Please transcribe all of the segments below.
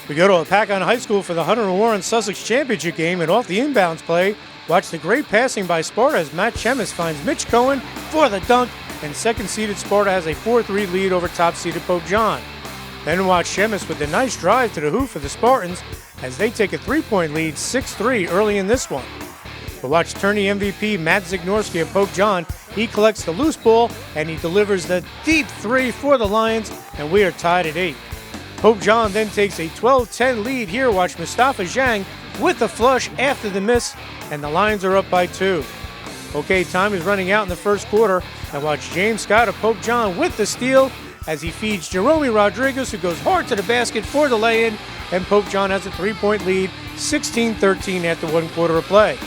We go to Packon High School for the Hunter & Warren Sussex Championship game, and off the inbounds play, watch the great passing by Sparta as Matt Chemis finds Mitch Cohen for the dunk, and second-seeded Sparta has a 4-3 lead over top-seeded Pope John. Then watch Chemis with the nice drive to the hoop for the Spartans as they take a three-point lead 6-3 early in this one. But watch tourney MVP Matt Zignorski of Pope John. He collects the loose ball and he delivers the deep three for the Lions, and we are tied at 8. Pope John then takes a 12-10 lead here. Watch Mustafa Zhang with the flush after the miss, and the Lions are up by 2. Okay, time is running out in the first quarter, and watch James Scott of Pope John with the steal as he feeds Jerome Rodriguez, who goes hard to the basket for the lay-in, and Pope John has a 3-point lead, 16-13 after 1 quarter of play.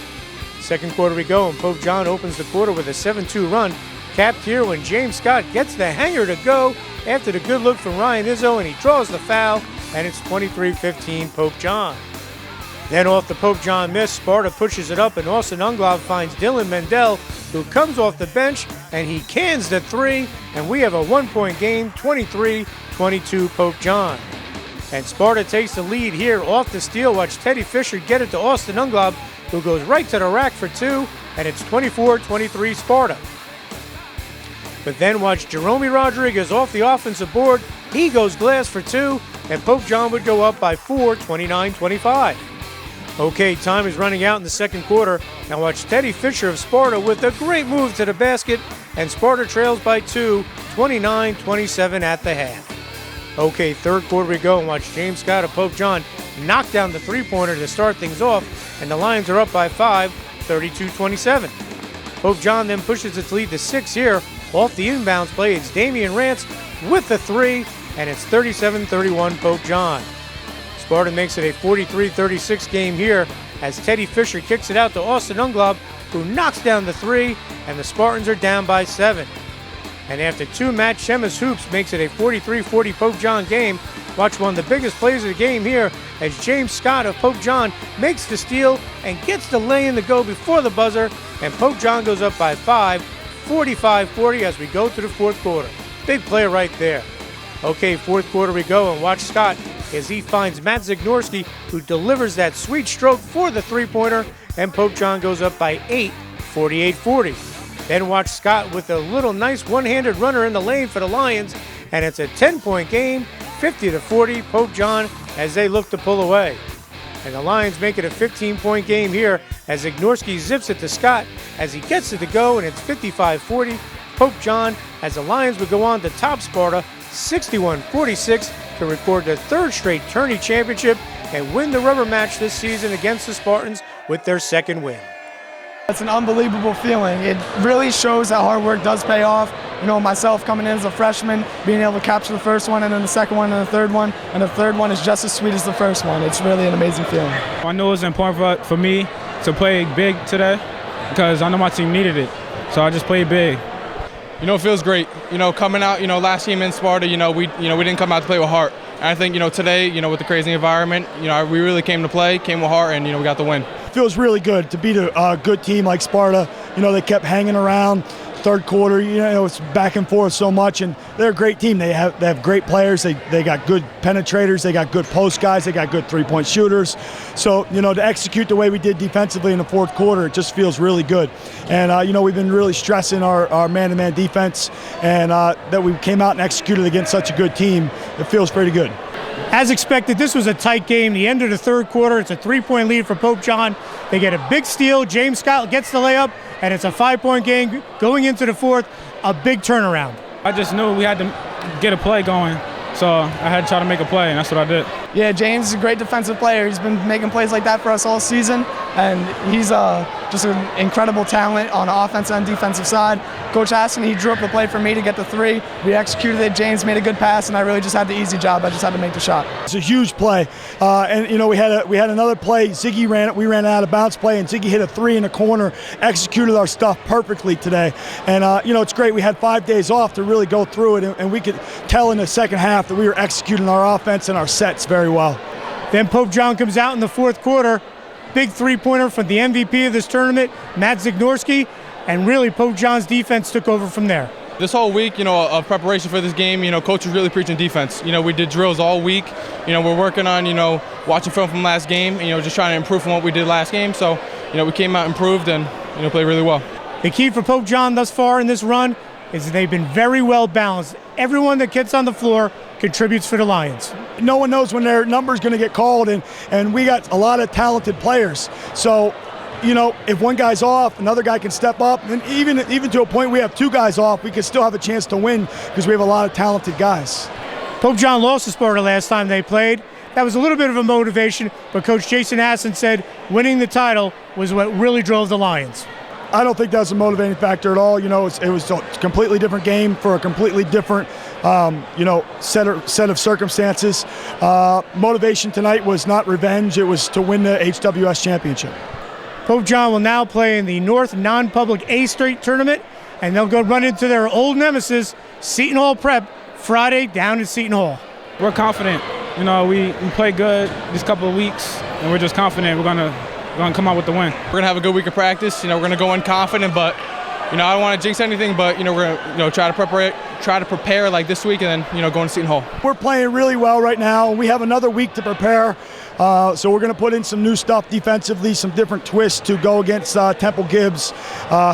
Second quarter we go, and Pope John opens the quarter with a 7-2 run, capped here when James Scott gets the hanger to go after the good look from Ryan Izzo, and he draws the foul, and it's 23-15 Pope John. Then off the Pope John miss, Sparta pushes it up, and Austin Unglav finds Dylan Mendel, who comes off the bench, and he cans the three, and we have a 1-point game, 23-22 Pope John. And Sparta takes the lead here off the steal. Watch Teddy Fisher get it to Austin Unglav, who goes right to the rack for 2, and it's 24-23 Sparta. But then watch Jerome Rodriguez off the offensive board. He goes glass for 2, and Pope John would go up by 4, 29-25. Okay, time is running out in the second quarter. Now watch Teddy Fisher of Sparta with a great move to the basket, and Sparta trails by 2, 29-27 at the half. Okay, third quarter we go, and watch James Scott of Pope John knock down the three-pointer to start things off, and the Lions are up by 5, 32-27. Pope John then pushes its lead to 6 here. Off the inbounds play, it's Damian Rance with the 3, and it's 37-31 Pope John. Sparta makes it a 43-36 game here as Teddy Fisher kicks it out to Austin Unglav, who knocks down the 3, and the Spartans are down by 7. And after 2 Matt Chemis hoops makes it a 43-40 Pope John game. Watch one of the biggest plays of the game here as James Scott of Pope John makes the steal and gets the lay-in to go before the buzzer, and Pope John goes up by 5, 45-40 as we go to the fourth quarter. Big play right there. Okay, fourth quarter we go, and watch Scott as he finds Matt Zignorski, who delivers that sweet stroke for the three-pointer, and Pope John goes up by 8, 48-40. Then watch Scott with a little nice one-handed runner in the lane for the Lions, and it's a 10-point game, 50-40 Pope John as they look to pull away. And the Lions make it a 15-point game here as Zignorski zips it to Scott as he gets it to go, and it's 55-40 Pope John as the Lions would go on to top Sparta 61-46 to record their third straight tourney championship and win the rubber match this season against the Spartans with their second win. It's an unbelievable feeling. It really shows that hard work does pay off. You know, myself coming in as a freshman, being able to capture the first one and then the second one and the third one, and the third one is just as sweet as the first one. It's really an amazing feeling. I know it was important for me to play big today because I know my team needed it, so I just played big. You know, it feels great. You know, coming out, last game in Sparta, we didn't come out to play with heart. And I think, today, with the crazy environment, we really came to play, came with heart, and, we got the win. It feels really good to beat a good team like Sparta. They kept hanging around. Third quarter, it's back and forth so much, and they're a great team. They have great players. They got good penetrators. They got good post guys. They got good three-point shooters. So, to execute the way we did defensively in the fourth quarter, it just feels really good. And, we've been really stressing our man-to-man defense, and that we came out and executed against such a good team. It feels pretty good. As expected, this was a tight game. The end of the third quarter, it's a 3-point lead for Pope John. They get a big steal. James Scott gets the layup, and it's a 5-point game going into the fourth. A big turnaround. I just knew we had to get a play going, so I had to try to make a play, and that's what I did. Yeah, James is a great defensive player. He's been making plays like that for us all season, and he's just an incredible talent on the offensive and defensive side. Coach Aston, he drew up the play for me to get the 3. We executed it. James made a good pass, and I really just had the easy job. I just had to make the shot. It's a huge play, and we had another play. We ran out of bounce play, and Ziggy hit a 3 in the corner. Executed our stuff perfectly today, and it's great. We had 5 days off to really go through it, and we could tell in the second half that we were executing our offense and our sets very well. Then Pope John comes out in the fourth quarter. Big three-pointer from the MVP of this tournament, Matt Zignorski, and really Pope John's defense took over from there. This whole week, of preparation for this game, coach was really preaching defense. We did drills all week. We're working on, watching film from last game, just trying to improve from what we did last game. So, we came out improved and, played really well. The key for Pope John thus far in this run is that they've been very well balanced. Everyone that gets on the floor contributes for the Lions. No one knows when their number's going to get called, and we got a lot of talented players. So, if one guy's off, another guy can step up. And even to a point we have two guys off, we can still have a chance to win because we have a lot of talented guys. Pope John lost to Sparta last time they played. That was a little bit of a motivation, but Coach Jason Hassan said winning the title was what really drove the Lions. I don't think that was a motivating factor at all. It was a completely different game for a completely different, set of circumstances. Motivation tonight was not revenge. It was to win the HWS championship. Pope John will now play in the North Non-Public A Straight Tournament, and they'll go run into their old nemesis, Seton Hall Prep, Friday down at Seton Hall. We're confident. We played good these couple of weeks, and we're just confident we're gonna come out with the win. We're gonna have a good week of practice. We're gonna go in confident, but I don't want to jinx anything. But we're gonna try to prepare like this week, and then go into Seton Hall. We're playing really well right now. We have another week to prepare. So we're going to put in some new stuff defensively, some different twists to go against Temple Gibbs,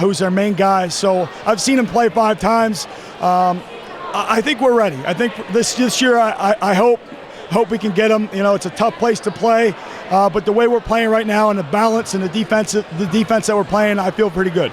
who's our main guy. So I've seen him play 5 times. I think we're ready. I think this year I hope we can get him. It's a tough place to play, but the way we're playing right now and the balance and the defense that we're playing, I feel pretty good.